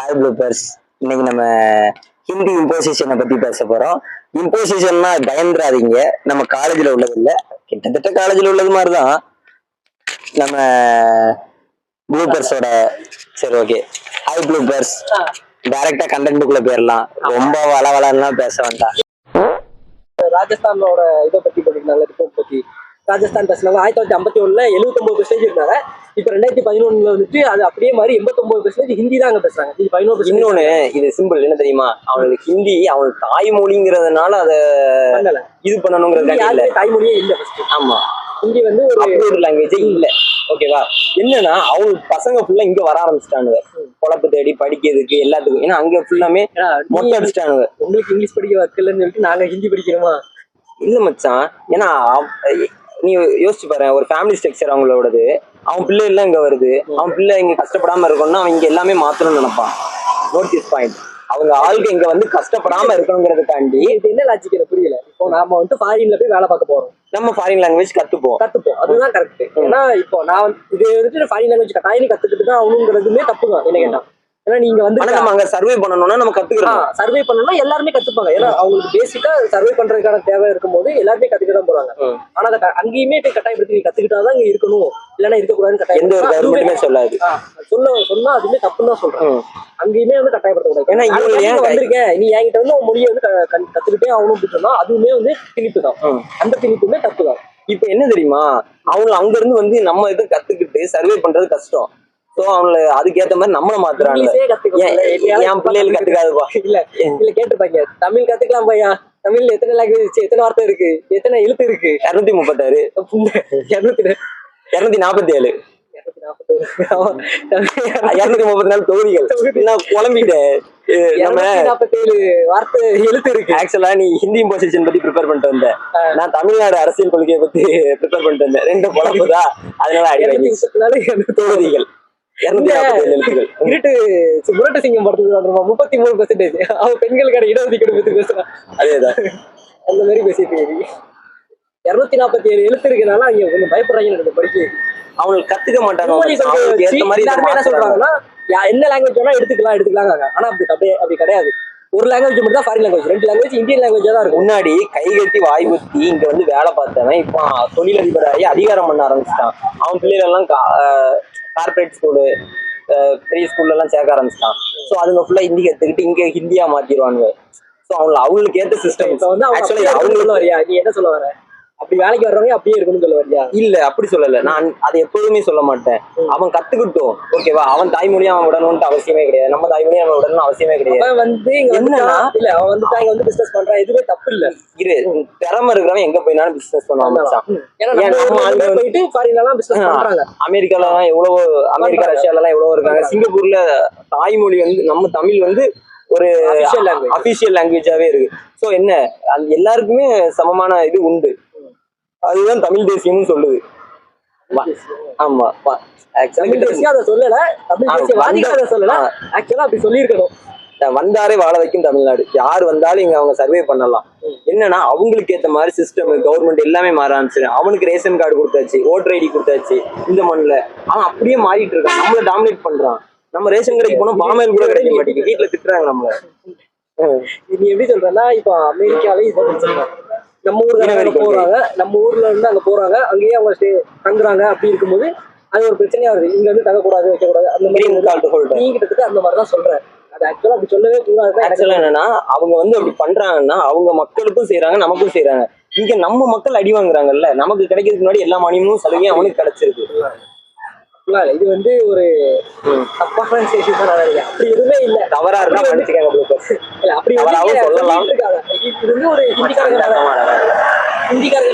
Hi bloopers. இன்னைக்கு நம்ம ஹிந்தி இம்போசிஷனை பத்தி பேச போறோம். இம்போசிஷன்னா பயந்துராதீங்க, நம்ம காலேஜில் உள்ளது இல்லை, கிட்டத்தட்ட காலேஜில் உள்ளது மாதிரிதான் நம்ம ப்ளூபர்ஸோட. சரி, ஓகே. ஹாய் ப்ளூபர்ஸ், டைரக்டா கண்டென்ட்டுக்குள்ள போயிடலாம். ரொம்ப வளவலன்னுலாம் பேச வேண்டாம். ராஜஸ்தானோட இதை பத்தி பண்ணிருந்தாங்க, ரிப்போர்ட் பத்தி. ராஜஸ்தான் பேசினாங்க 1951 79% இருந்தாங்க. இப்ப 2011 வந்துட்டு அது அப்படியே மாதிரி 89% ஹிந்தி தான் அங்க பேசுறாங்க. 11%. இன்னொன்னு இது சிம்பிள் என்ன தெரியுமா, அவனுக்கு ஹிந்தி அவனுக்கு தாய்மொழிங்கிறதுனால அதை இது பண்ணணுங்கிறது தாய்மொழியே இல்ல. ஆமா, ஹிந்தி வந்து ஒரு லாங்குவேஜே இல்ல. ஓகேவா? என்னன்னா அவங்களுக்கு பசங்க ஃபுல்லா இங்க வர ஆரம்பிச்சிட்டானுங்க, குழப்பு தேடி படிக்கிறதுக்கு எல்லாத்துக்கும். ஏன்னா அங்க ஃபுல்லாமே மொத்தம் அடிச்சிட்டானுங்க. உங்களுக்கு இங்கிலீஷ் படிக்க வைக்கலன்னு சொல்லிட்டு நாங்க ஹிந்தி படிக்கிறோமா? இல்ல மச்சான், ஏன்னா நீ யோசிச்சு பாரு, ஒரு ஃபேமிலி ஸ்ட்ரக்சர் அவங்களோடது. அவன் பிள்ளை எல்லாம் இங்க வருது, அவன் பிள்ளை இங்க கஷ்டப்படாம இருக்கணும்னா அவன் இங்க எல்லாமே மாத்தணும்னு நினைப்பான். Note this point. அவங்க ஆளுக்கு இங்க வந்து கஷ்டப்படாம இருக்கணுங்கிறதுக்காண்டி. இது என்ன லாஜிக் எனக்கு புரியல. இப்போ நாம வந்து ஃபாரின்ல போய் வேலை பார்க்க போறோம், நம்ம ஃபாரின் லாங்குவேஜ் கத்துப்போம். அதுதான் கரெக்ட். ஏன்னா இப்போ நான் இது வந்துட்டு ஃபாரின் லாங்குவேஜ் கட்டாயம் கத்துக்கிட்டு தான் ஆகணுங்கிறதுமே தப்பு தான் என்ன கேட்டா. ஏன்னா நீங்க வந்து நம்ம அங்க சர்வே பண்ணணும்னா நம்ம கத்துக்கிறோம். சர்வே பண்ணணும்னா எல்லாருமே கத்துப்பாங்க. ஏன்னா அவங்களுக்கு பேசிக்கா சர்வே பண்றதுக்கான தேவை இருக்கும் போது எல்லாருமே கத்துக்கிட்டு தான் போறாங்க. ஆனா அதை அங்கேயுமே போய் கட்டாயப்படுத்தி நீ கத்துக்கிட்டாதான் இங்க இருக்கணும், இல்லைன்னா இருக்கக்கூடாதுன்னு கட்டாயம் சொல்லாது. சொன்னா அதுமே தப்புன்னு தான் சொல்றேன். அங்கேயுமே வந்து கட்டாயப்படுத்தக்கூடாது. ஏன்னா வந்திருக்கேன், நீ என்கிட்ட வந்து மொழியை வந்து கத்துக்கிட்டே ஆகணும் அப்படின்னா அதுவுமே வந்து திணிப்பு தான். அந்த திணிப்புமே தப்பு தான். இப்ப என்ன தெரியுமா, அவங்க அங்க இருந்து வந்து நம்ம இதை கத்துக்கிட்டு சர்வே பண்றது கஷ்டம். சோ அவங்கள அதுக்கேற்ற மாதிரி நம்மள மாத்துறாங்க. என் பிள்ளைகளுக்கு கத்துக்காதுப்பா. இல்ல கேட்டுப்பாங்க, தமிழ் கத்துக்கலாம் பையா. தமிழ்ல எத்தனை லாங்குவேஜ், எத்தனை வார்த்தை இருக்கு, எத்தனை எழுத்து இருக்கு? 236 247 234 தொகுதிகள். குழம்பிட்டேன். 247 வார்த்தை எழுத்து இருக்கு. ஆக்சுவலா நீ ஹிந்தி இம்போசிஷன் பத்தி ப்ரிப்பேர் பண்ணிட்டு வந்த, நான் தமிழ்நாடு அரசியல் கொள்கையை பத்தி ப்ரிப்பேர் பண்ணிட்டு வந்தேன். 2 குழம்புதான். அதனால 234 தொகுதிகள், 247 எழுத்துகள். முரட்டு சிங்கம் படத்துக்கு 33% அவன் பெண்களுக்கான இடஒதுக்கீடு பத்தி பேசுறான். அதேதான், அந்த மாதிரி பேசிட்டு 247 எழுத்து இருக்குனால அவங்க கொஞ்சம் பயப்படுறாங்க படிக்க. அவங்களுக்கு கத்துக்க மாட்டாங்க. என்ன சொல்றாங்கன்னா என்ன லாங்குவேஜ் வேணா எடுத்துக்கலாம். ஆனா அப்படி கிடையாது. ஒரு லாங்குவேஜ் மட்டும் தான் ஃபாரின் லாங்குவேஜ், 2 லாங்குவேஜ் இந்தியன் லாங்குவேஜா தான் இருக்கும். முன்னாடி கை கட்டி வாய் குத்தி இங்க வந்து வேலை பார்த்தவன் இப்போ தொழிலதிபராகி அதிகாரம் பண்ண ஆரம்பிச்சிட்டான். அவன் பிள்ளைகள் எல்லாம் கார்பரேட் ஸ்கூலு, பெரிய ஸ்கூல்ல எல்லாம் சேர்க்க ஆரம்பிச்சிட்டான். ஸோ அதுங்க ஃபுல்லா ஹிந்தி கத்துக்கிட்டு இங்க ஹிந்தியா மாத்திடுவாங்க. ஸோ அவங்களுக்கு ஏற்ற சிஸ்டம். ஆக்சுவலி அவங்களுக்கு வரியா, நீ என்ன சொல்ல வர? அப்படி வேலைக்கு வர்றவங்க அப்படியே இருக்கணும்னு சொல்ல வரியா? இல்ல, அப்படி சொல்லல. நான் அதை எப்போதுமே சொல்ல மாட்டேன். அவன் கத்துக்கிட்டோம், ஓகேவா? அவன் தாய்மொழி அவன் விடணும்னு அவசியமே கிடையாது, நம்ம தாய்மொழி அவன் விடணும்னு அவசியமே கிடையாது. அவன் வந்து என்னன்னா இல்ல, அவன் வந்து இங்க வந்து பிசினஸ் பண்றான், எதுவுமே தப்பு இல்ல. இரு, திறமை இருக்கிறவன் எங்க போயினாலும் பிசினஸ் பண்ணுவான். போயிட்டு ஃபாரின்லாம் பிசினஸ் பண்றாங்க. அமெரிக்கால எல்லாம் எவ்வளவு, அமெரிக்கா ரஷ்யால எல்லாம் எவ்வளவு இருக்காங்க. சிங்கப்பூர்ல தாய்மொழி வந்து நம்ம தமிழ் வந்து ஒரு அபிஷியல் லாங்குவேஜாவே இருக்கு. ஸோ என்ன, எல்லாருக்குமே சமமான இது உண்டு. அதுதான் தமிழ் தேசியம்னு சொல்லுது. ஆமா, வந்தாரே வாழ வைக்கும் தமிழ்நாடு. யார் வந்தாலும் இங்க அவங்க சர்வே பண்ணலாம். என்னன்னா அவங்களுக்கு ஏற்ற மாதிரி சிஸ்டம், கவர்மெண்ட் எல்லாமே மாற ஆரம்பிச்சு. அவனுக்கு ரேஷன் கார்டு கொடுத்தாச்சு, ஓட்டர் ஐடி கொடுத்தாச்சு. இந்த மண்ணில் அவன் அப்படியே மாறிட்டு இருக்கான், நம்மள டாமினேட் பண்றான். நம்ம ரேஷன் கடைக்கு போனா பாமாயில் கூட கிடைக்க மாட்டேங்குது, வீட்டுல திட்டுறாங்க நம்மள. நீ எப்படி சொல்றேன்னா, இப்போ அமெரிக்காவே இதை பிரச்சனை. நம்ம ஊர்ல போறாங்க, நம்ம ஊர்ல இருந்து அங்க போறாங்க, அங்கேயே அவங்க தங்குறாங்க. அப்படி இருக்கும்போது அது ஒரு பிரச்சனையா வருது. இங்க வந்து தங்கக்கூடாது, வைக்கக்கூடாது, அந்த மாதிரி நீ கிட்டத்தட்ட அந்த மாதிரிதான் சொல்றேன். அது ஆக்சுவலா அப்படி சொல்லவே கூடாது. ஆக்சுவலா என்னன்னா அவங்க வந்து அப்படி பண்றாங்கன்னா அவங்க மக்களுக்கும் செய்யறாங்க, நமக்கும் செய்யறாங்க. இங்க நம்ம மக்கள் அடி வாங்குறாங்கல்ல, நமக்கு கிடைக்கிறதுக்கு முன்னாடி எல்லா மானியமும் சலுகையும் அவனுக்கு கிடைச்சிருக்கு. இது வந்து ஒரு தப்பான ஸ்டேஷன் தான். அப்படி எதுவுமே இல்ல, தவறா இருந்தா அப்படி சொல்லலாம். இது வந்து ஒரு ஹிந்திக்காரங்க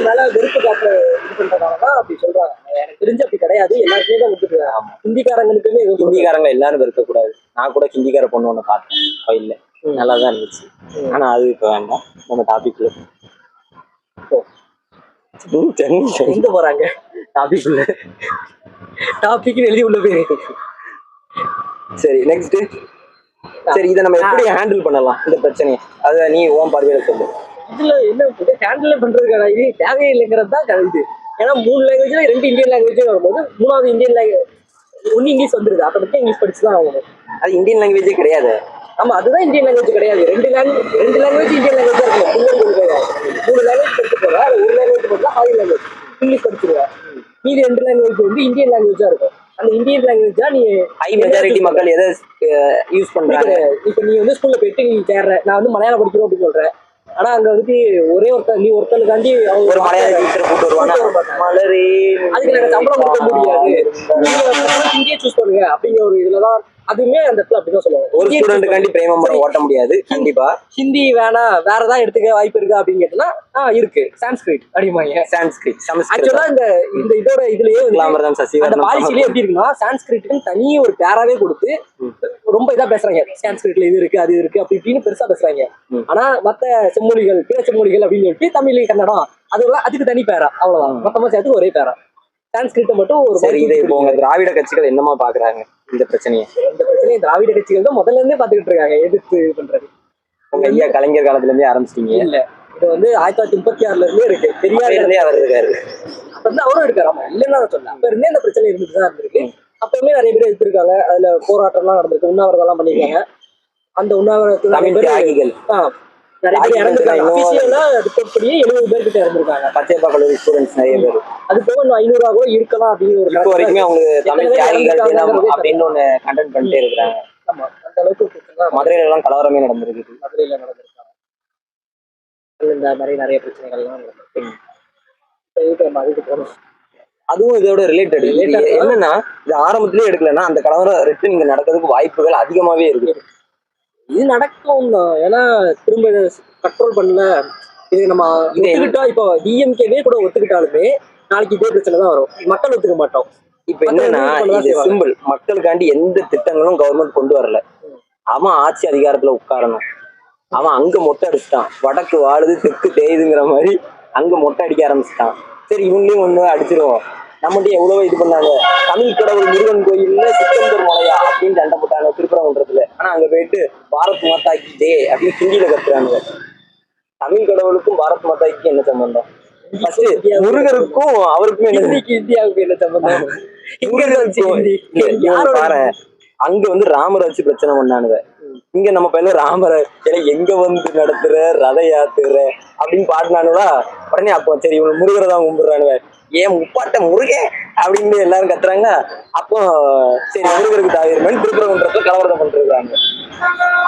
மேல வெறுப்பு காட்டுற இது பண்றதுனாலதான் அப்படி சொல்றாங்க. எனக்கு தெரிஞ்சு அப்படி கிடையாது, எல்லாருக்குமே தான் விட்டுருக்காங்க. ஹிந்திக்காரங்களுக்குமே ஹிந்திக்காரங்க எல்லாரும் வெறுக்கக்கூடாது. நான் கூட ஹிந்திக்கார பொண்ணு ஒண்ணு பார்த்தேன் கோயில்ல, நல்லாதான் இருந்துச்சு. ஆனா அது இப்ப வேண்டாம், நம்ம டாபிக்ல எங்க போறாங்க. டாபிக் எழுதி உள்ள பேரு. சரி, நெக்ஸ்ட். சரி, இதை நம்ம எப்படி ஹேண்டில் பண்ணலாம் இந்த பிரச்சனையை? அதை நீ ஓன் பார்வையில சொல்லு. இதுல என்ன ஹேண்டில் பண்றதுக்கான இது தேவையில்லைங்கிறது தான் இது. ஏன்னா 3 லாங்குவேஜ்ல 2 இந்தியன் லாங்குவேஜ் வரும்போது 3வது இந்தியன் லாங்குவேஜ் ஒண்ணு இங்கிலீஷ் வந்துருது ஆட்டோமேட்டிக்கா இங்கிலீஷ் படிச்சுதான் ஆகணும். அது இந்தியன் லாங்குவேஜே கிடையாது. ஆமா அதுதான் இந்தியன் லாங்குவேஜ் கிடையாது. ரெண்டு லாங்குவேஜ் இந்தியன் லாங்குவேஜ் இருக்கும். மூணு லாங்குவேஜ் படிச்சு போற அது ஒரு லாங்குவேஜ் மட்டும் ஃபாரின் லாங்குவேஜ் இங்கிலீஷ் படிச்சிருவேன். மீதி ரெண்டு லாங்குவேஜ் வந்து இந்தியன் லாங்குவேஜா இருக்கும். அந்த இந்தியன் லாங்குவேஜா நீ ஹை மெஜாரிட்டி மக்கள் எதை யூஸ் பண்றாங்க? இப்ப நீ வந்து ஸ்கூல்ல போயிட்டு நீ சேர்ற, நான் வந்து மலையாளம் படிக்கிறோம் அப்படின்னு சொல்றேன். ஆனா அங்க வந்துட்டு ஒரே ஒருத்தர் நீ ஒருத்தனுக்காண்டி ஒரு மலையாள டீச்சரை கூட்டு வருவானா, மலரே அதுக்கு நாங்க சம்பளம் கொடுக்க முடியாது, நீங்க ஹிந்தியை சூஸ் பண்ணுங்க அப்படிங்கிற ஒரு இதுலதான். அதுவுமே அந்த இடத்துல அப்படிதான் சொல்லுவாங்க. ஒரு ஸ்டூடெண்ட்டுக்காண்டி பிரேமம் ஓட்ட முடியாது கண்டிப்பா. ஹிந்தி வேணாம் வேற ஏதாவது எடுத்துக்க வாய்ப்பு இருக்கா அப்படின்னு கேட்டோம்னா இருக்கு, சான்ஸ்கிரிட் அப்படிமாங்க. சான்ஸ்கிரிட் ஆக்சுவலா இந்த இதோட இதுலயே அந்த பாலிசிலேயே எப்படி இருக்குன்னா சான்ஸ்கிரிட்டுக்கு தனி ஒரு பேராவே கொடுத்து ரொம்ப இதா பேசுறாங்க. சான்ஸ்கிரிட்ல இது இருக்கு அது இருக்கு அப்படி இப்படின்னு பெருசா பேசுறாங்க. ஆனா மத்த செம்மொழிகள் பிற செம்மொழிகள் அப்படின்னு சொல்லிட்டு தமிழ் கன்னடம் அதெல்லாம் அதுக்கு தனி பேரா, அவ்வளவுதான். மொத்தமா சேர்த்து ஒரே பேரா. சான்ஸ்கிரிட்ட மட்டும் ஒரு சரி. இதை இப்போ உங்க திராவிட கட்சிகள் என்னமா பாக்குறாங்க இந்த பிரச்சனையை? இந்த பிரச்சனையை திராவிட கட்சிகள் தான் முதல்ல இருந்தே பாத்துக்கிட்டு இருக்காங்க, எதிர்த்து பண்றது. உங்க ஐயா கலைஞர் காலத்துல இருந்தே ஆரம்பிச்சிட்டீங்க? இல்ல, இது வந்து 1936ல இருந்தே இருக்கு. பெரியார் அவர் இருக்காரு, அப்ப வந்து அவரும் இருக்காரு. ஆமா இல்லைன்னா சொல்ல, அப்ப இருந்தே இந்த பிரச்சனை இருந்துட்டுதான் இருந்திருக்கு. அப்பவுமே நிறைய பேர் எடுத்திருக்காங்க. அதுல போராட்டம் எல்லாம் நடந்திருக்கு, உண்ணாவிரதம் எல்லாம் பண்ணிருக்காங்க. அந்த உண்ணாவிரதத்துல தமிழ் தியாகிகள் நிறைய பேர் இறந்துருக்காங்க. அபிஷியலா ரிப்போர்ட் 70 பேர்கிட்ட இறந்துருக்காங்க. பச்சையப்பா கல்லூரி ஸ்டூடெண்ட்ஸ் நிறைய பேர். அது போக 500 கூட இருக்கலாம் அப்படின்னு ஒரு இப்போ வரைக்குமே அவங்க தமிழ் தியாகிகள் தினம் அப்படின்னு ஒண்ணு கண்டென்ட் பண்ணிட்டே இருக்கிறாங்க. ஆமா அந்த அளவுக்கு மதுரையில எல்லாம் கலவரமே நடந்திருக்கு. மதுரையில நடந்திருக்காங்க. இந்த மாதிரி நிறைய பிரச்சனைகள் எல்லாம் நடந்திருக்கு. அதுவும் இதோட ரிலேட்டட் என்னன்னா, இது ஆரம்பத்திலேயே எடுக்கலன்னா அந்த கலவரம் ரிட்டர்ன் இங்க நடக்கிறதுக்கு வாய்ப்புகள் அதிகமாவே இருக்கு. இது நடக்கும் தான், ஏன்னா திரும்ப கண்ட்ரோல் பண்ணல. இது நம்ம ஒத்துக்கிட்டா, இப்போ டிஎம்கேவே கூட ஒத்துக்கிட்டாலுமே நாளைக்கு இதே பிரச்சனை தான் வரும். மக்கள் ஒத்துக்க மாட்டோம். இப்ப என்னன்னா, இது சிம்பிள். மக்களுக்காண்டி எந்த திட்டங்களும் கவர்மெண்ட் கொண்டு வரல. அவன் ஆட்சி அதிகாரத்துல உட்காரணும். அவன் அங்க மொட்டை அடிச்சுட்டான். வடக்கு வாழுது தெற்கு தேயுதுங்கிற மாதிரி அங்க மொட்டை அடிக்க ஆரம்பிச்சுட்டான். சரி இவங்களையும் ஒண்ணு அடிச்சிருவோம். நம்மகிட்ட எவ்வளவோ இது பண்ணாங்க. தமிழ் கடவுள் முருகன் கோயில்ல சிக்கந்தர் மலையா அப்படின்னு சண்டை போட்டாங்க திருப்பரங்குன்றத்துல. ஆனா அங்க போயிட்டு பாரத் மாதாக்கு ஜே அப்படின்னு ஹிந்தியில கத்துறாங்க. தமிழ் கடவுளுக்கும் பாரத் மாதாக்கு என்ன சம்பந்தம்? முருகருக்கும் அவருக்கும் இந்தியாவுக்கு என்ன சம்பந்தம்? பாரு, அங்க வந்து ராமரை வச்சு பிரச்சனை பண்ணானுங்க. இங்க நம்ம பையன் ராமரை எங்க வந்து நடத்துற ரத யாத்திர அப்படின்னு பாடினானுங்களா. உடனே அப்போ சரி இவங்க முருகரை தான் கும்பிடுறானுங்க. ஏன் முப்பாட்ட முருகே அப்படின்னு எல்லாரும் கத்துறாங்க. அப்போ சரி முருகருக்கு தாவிரமேன்னு திருப்பரங்குன்றத்துல கலவரத்தை பண்ணிருக்காங்க.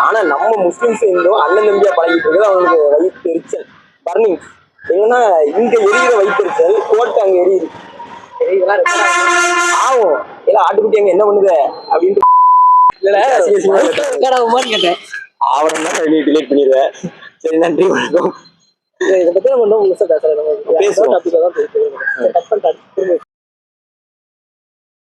ஆனா நம்ம முஸ்லிம்ஸ் இருந்தும் அண்ணன் தம்பியா பழகிட்டு இருக்கிறது அவங்களுக்கு வயிற்று எரிச்சல் பர்னிங். என்னன்னா இங்க எரிகிற வயிற்றுச்சல் கோட்டை அங்க எரியுது. ஆகும் எல்லாம் ஆட்டுக்குட்டி அங்க என்ன பண்ணுது அப்படின்ட்டு ஆவணம் தான் வெளியே டிலீட் பண்ணிடுவேன். சரி நன்றி வணக்கம். இதை பத்தி நம்ம பேசுறோம்.